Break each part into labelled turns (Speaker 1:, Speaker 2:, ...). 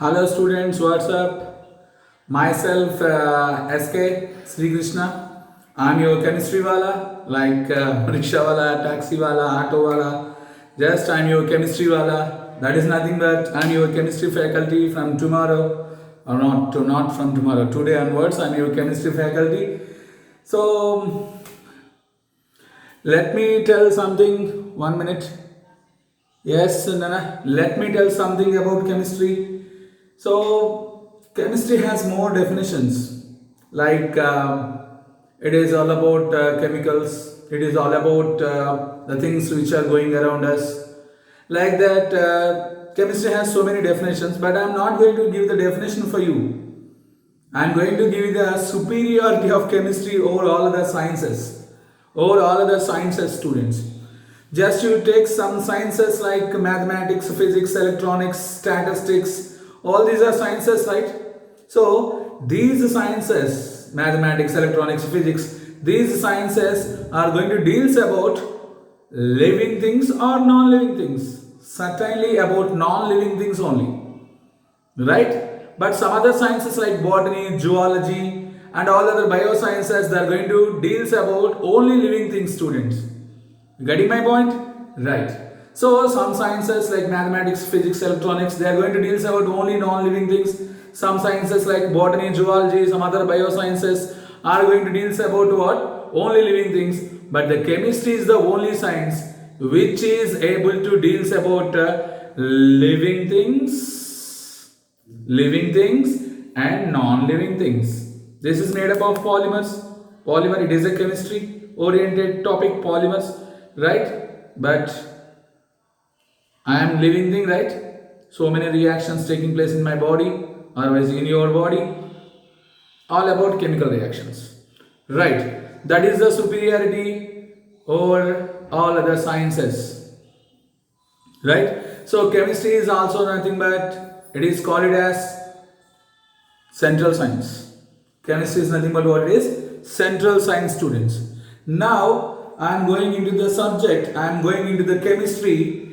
Speaker 1: Hello students, what's up? Myself SK Sri Krishna. I'm your chemistry wala, like rickshaw wala, taxi wala, auto wala. Just I'm your chemistry wala. That is nothing but I'm your chemistry faculty from tomorrow, or not from tomorrow. Today onwards, I'm your chemistry faculty. So let me tell something. 1 minute. Yes, Nana. Let me tell something about chemistry. So, chemistry has more definitions. Like it is all about chemicals. It is all about the things which are going around us. Like that, chemistry has so many definitions. But I am not going to give the definition for you. I am going to give you the superiority of chemistry over all other sciences. Over all other sciences, students. Just you take some sciences like mathematics, physics, electronics, statistics, all these are sciences, right? So these sciences, mathematics, electronics, physics, these sciences are going to deal about living things or non-living things. Certainly about non-living things only, right? But some other sciences like botany, zoology, and all other biosciences, they are going to deals about only living things, students. Getting my point? Right. So some sciences like mathematics, physics, electronics, they are going to deal about only non-living things. Some sciences like botany, zoology, some other biosciences are going to deal about what? Only living things. But the chemistry is the only science which is able to deal about living things and non-living things. This is made up of polymers. Polymer, it is a chemistry oriented topic, polymers, right? But I am living thing, right? So many reactions taking place in my body, otherwise in your body, all about chemical reactions, right? That is the superiority over all other sciences, right? So chemistry is also nothing but it is called it as central science. Chemistry is nothing but what it is? Central science, students. Now I am going into the subject, I am going into the chemistry.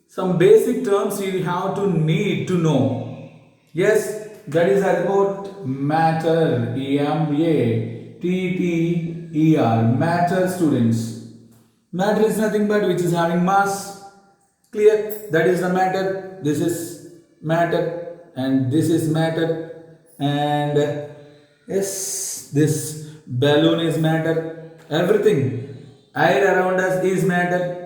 Speaker 1: Some basic terms you have to need to know. Yes, that is about matter, matter, matter, students. Matter is nothing but which is having mass. Clear? That is the matter. This is matter and this is matter. And yes, this balloon is matter. Everything. Air around us is matter.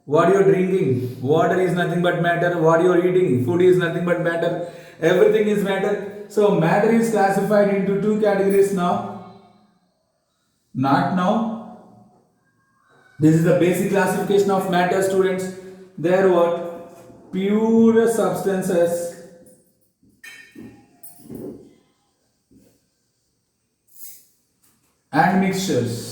Speaker 1: What you are drinking, water is nothing but matter. What you are eating, food is nothing but matter. Everything is matter. So matter is classified into two categories now. Not now. This is the basic classification of matter, students. They are what? Pure substances and mixtures.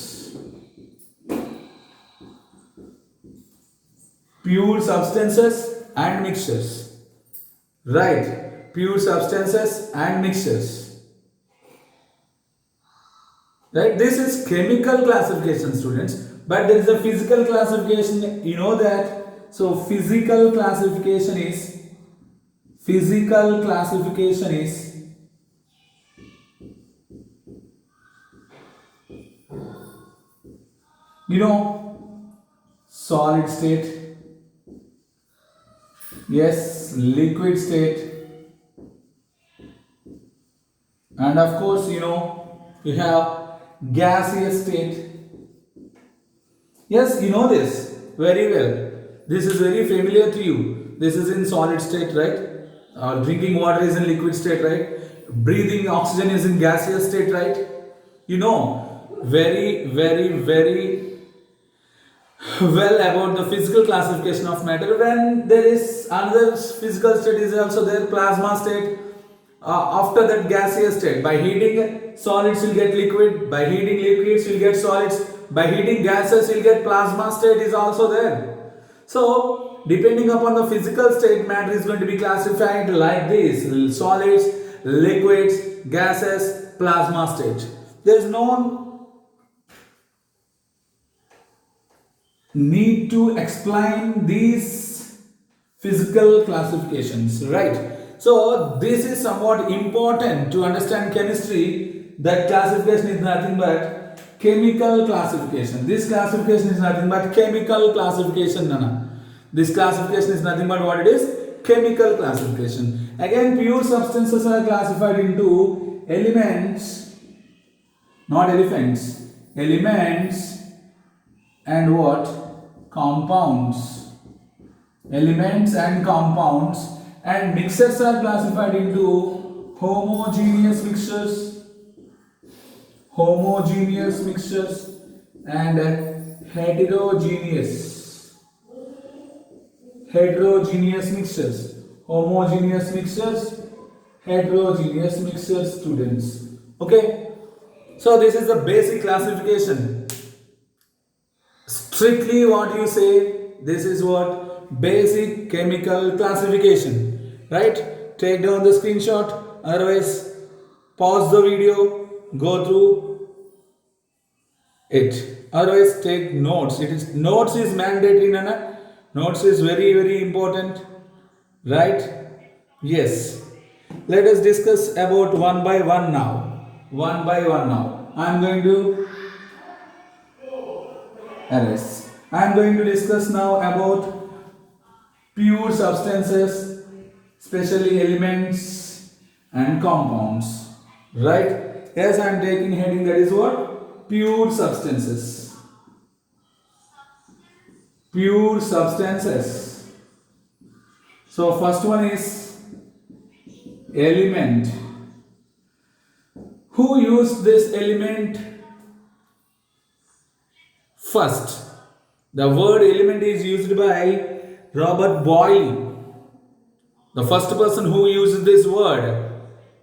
Speaker 1: Pure substances and mixtures. Right. Pure substances and mixtures. Right. This is chemical classification, students. But there is a physical classification. You know that. So physical classification is you know solid state. Yes, liquid state. And of course, you have gaseous state. Yes, you know this very well. This is very familiar to you. This is in solid state, right? Drinking water is in liquid state, right? Breathing oxygen is in gaseous state, right? You know very, very, very well about the physical classification of matter. When there is another physical state is also there, plasma state. After that, gaseous state. By heating solids will get liquid, by heating liquids will get solids, by heating gases will get plasma state is also there. So depending upon the physical state, matter is going to be classified like this: solids, liquids, gases, plasma state. There is no need to explain these physical classifications, right? So this is somewhat important to understand chemistry. That classification is nothing but chemical classification. This classification is nothing but chemical classification, Nana. This classification is nothing but what it is? Chemical classification. Again, pure substances are classified into elements, not elephants, elements and what? Compounds. Elements and compounds, and mixtures are classified into homogeneous mixtures, and heterogeneous mixtures. Homogeneous mixtures, heterogeneous mixtures, students. Okay, so this is the basic classification. Strictly what you say, this is what basic chemical classification, right? Take down the screenshot, otherwise pause the video, go through it, otherwise take notes. Notes is mandatory, Nana. Notes is very, very important, right? Yes, let us discuss about one by one now. I am going to discuss now about pure substances, especially elements and compounds, right? Yes, I am taking heading, that is what? Pure substances. So first one is element. Who used this element first? The word element is used by Robert Boyle. The first person who used this word,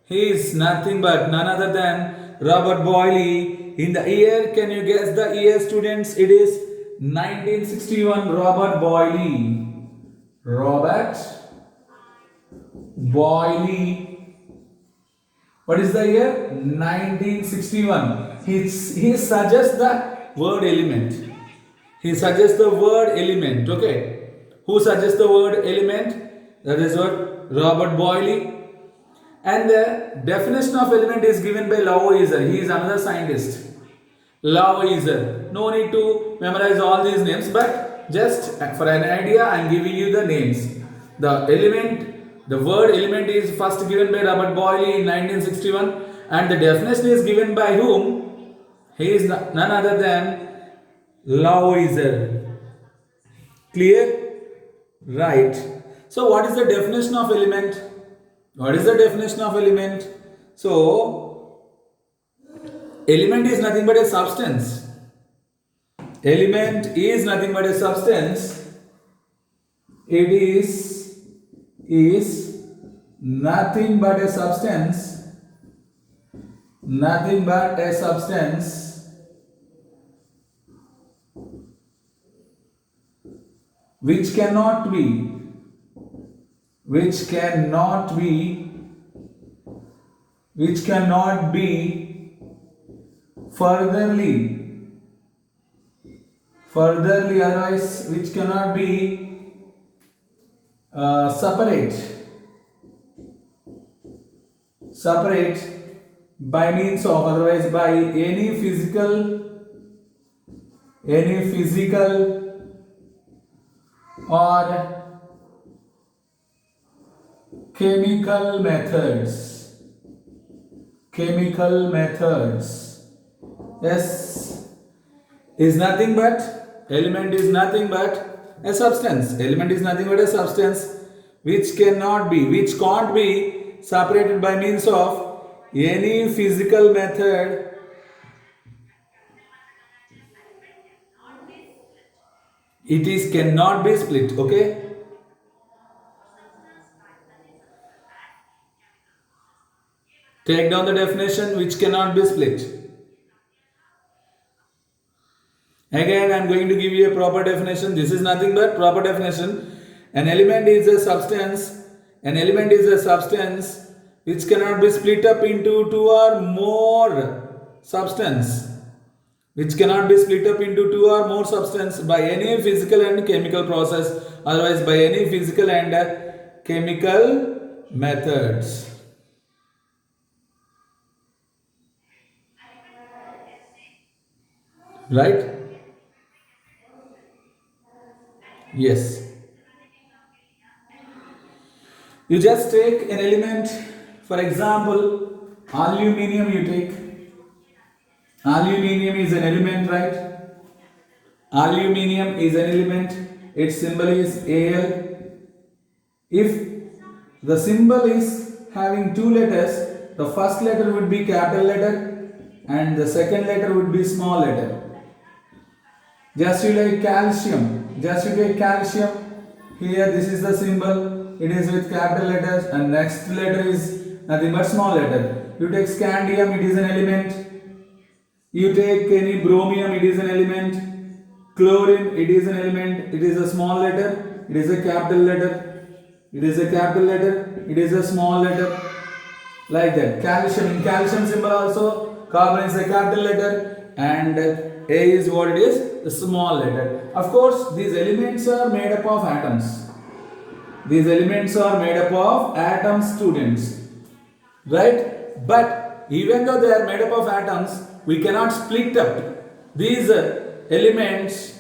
Speaker 1: he is nothing but none other than Robert Boyle. In the year, can you guess the year, students? It is 1961. Robert Boyle. What is the year? 1961. He suggests the word element. Okay. Who suggests the word element? That is what? Robert Boyle. And the definition of element is given by Lavoisier. He is another scientist. Lavoisier. No need to memorize all these names, but just for an idea, I am giving you the names. The word element is first given by Robert Boyle in 1961, and the definition is given by whom? He is none other than Lavoisier. Clear? Right. So what is the definition of element? So element is nothing but a substance. It is nothing but a substance which cannot be furtherly, otherwise which cannot be separate by means of, otherwise by any physical or chemical methods. Yes, is nothing but, element is nothing but a substance. Element is nothing but a substance which can't be separated by means of any physical method cannot be split. Okay. Take down the definition, which cannot be split. Again, I am going to give you a proper definition. This is nothing but proper definition. An element is a substance which cannot be split up into two or more substance. By any physical and chemical process, otherwise by any physical and chemical methods. Right? Yes. You just take an element, for example, aluminium you take. Aluminium is an element, right? Aluminium is an element. Its symbol is Al. If the symbol is having two letters, the first letter would be capital letter and the second letter would be small letter. Just you like calcium. Just you take calcium. Here this is the symbol. It is with capital letters and next letter is nothing but small letter. You take scandium, it is an element. You take any bromium, it is an element. Chlorine, it is an element. It is a small letter. It is a capital letter. It is a capital letter. It is a small letter. Like that. Calcium, in calcium symbol also, carbon is a capital letter and A is what it is, a small letter. Of course, these elements are made up of atoms. These elements are made up of atoms, students. Right? But even though they are made up of atoms, we cannot split up these elements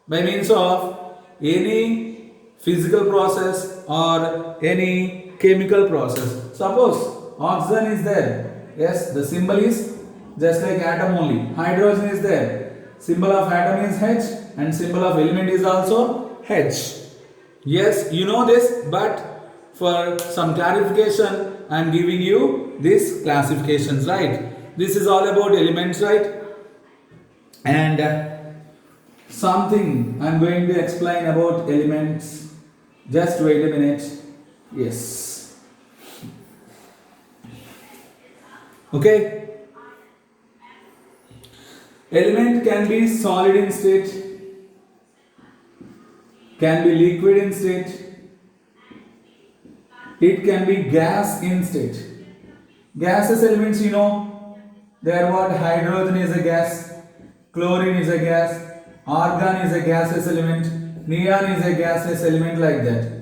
Speaker 1: by means of any physical process or any chemical process. Suppose oxygen is there. Yes, the symbol is just like atom only. Hydrogen is there. Symbol of atom is H and symbol of element is also H. Yes, you know this, but for some clarification, I am giving you these classifications, right? This is all about elements, right? And something I am going to explain about elements. Just wait a minute. Yes. Okay. Element can be solid in state, can be liquid in state, it can be gas in state. Gaseous elements, you know, they are what? Hydrogen is a gas, chlorine is a gas, argon is a gaseous element, neon is a gaseous element, like that.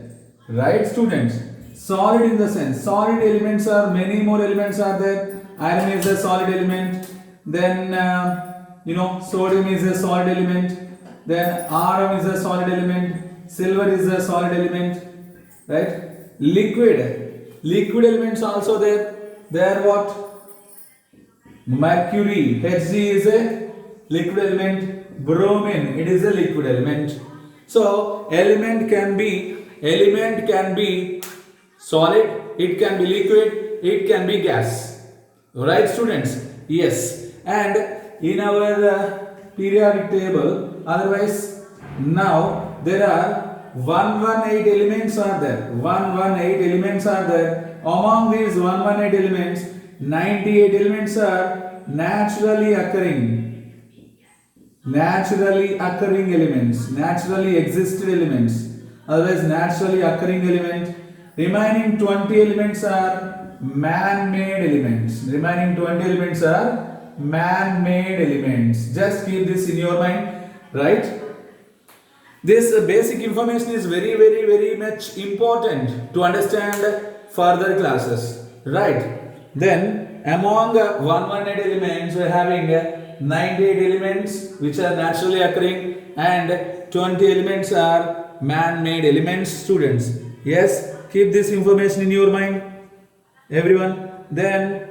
Speaker 1: Right, students? Solid in the sense, solid elements are, many more elements are there. Iron is a solid element, then sodium is a solid element, then Rm is a solid element, silver is a solid element, right? Liquid elements also there. They are what? Mercury, Hg is a liquid element, bromine, it is a liquid element. So element can be solid, it can be liquid, it can be gas. Right, students? Yes. And in our periodic table, otherwise now there are 118 elements are there. 118 elements are there. Among these 118 elements, 98 elements are naturally occurring elements, naturally existed elements. Otherwise, naturally occurring element. Remaining 20 elements are man-made elements. Just keep this in your mind, right? This basic information is very much important to understand further classes, right? Then among 118 elements we are having 98 elements which are naturally occurring and 20 elements are man-made elements, students. Yes, keep this information in your mind, everyone. Then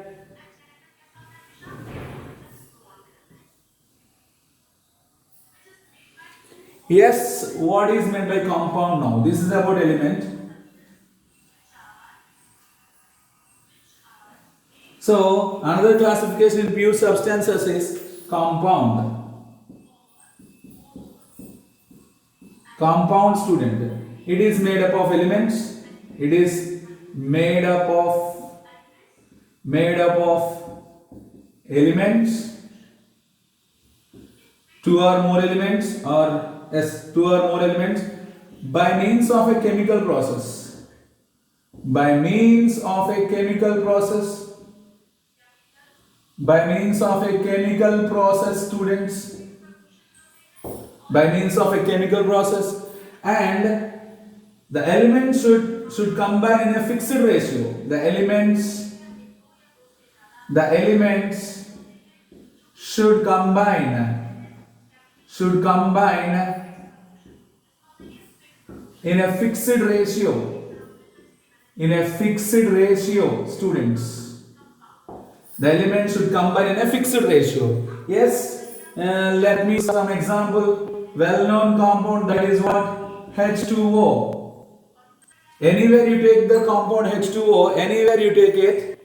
Speaker 1: yes, what is meant by compound now? This is about element. So another classification in pure substances is compound. Compound, student. It is made up of elements. It is made up of elements. Two or more elements, or yes, two or more elements by means of a chemical process. By means of a chemical process. By means of a chemical process, students. By means of a chemical process, and the element should should combine in a fixed ratio. The elements should combine in a fixed ratio. In a fixed ratio, students. The elements should combine in a fixed ratio. Yes, let me some example. Well-known compound, that is what? H2O. Anywhere you take the compound H2O, anywhere you take it,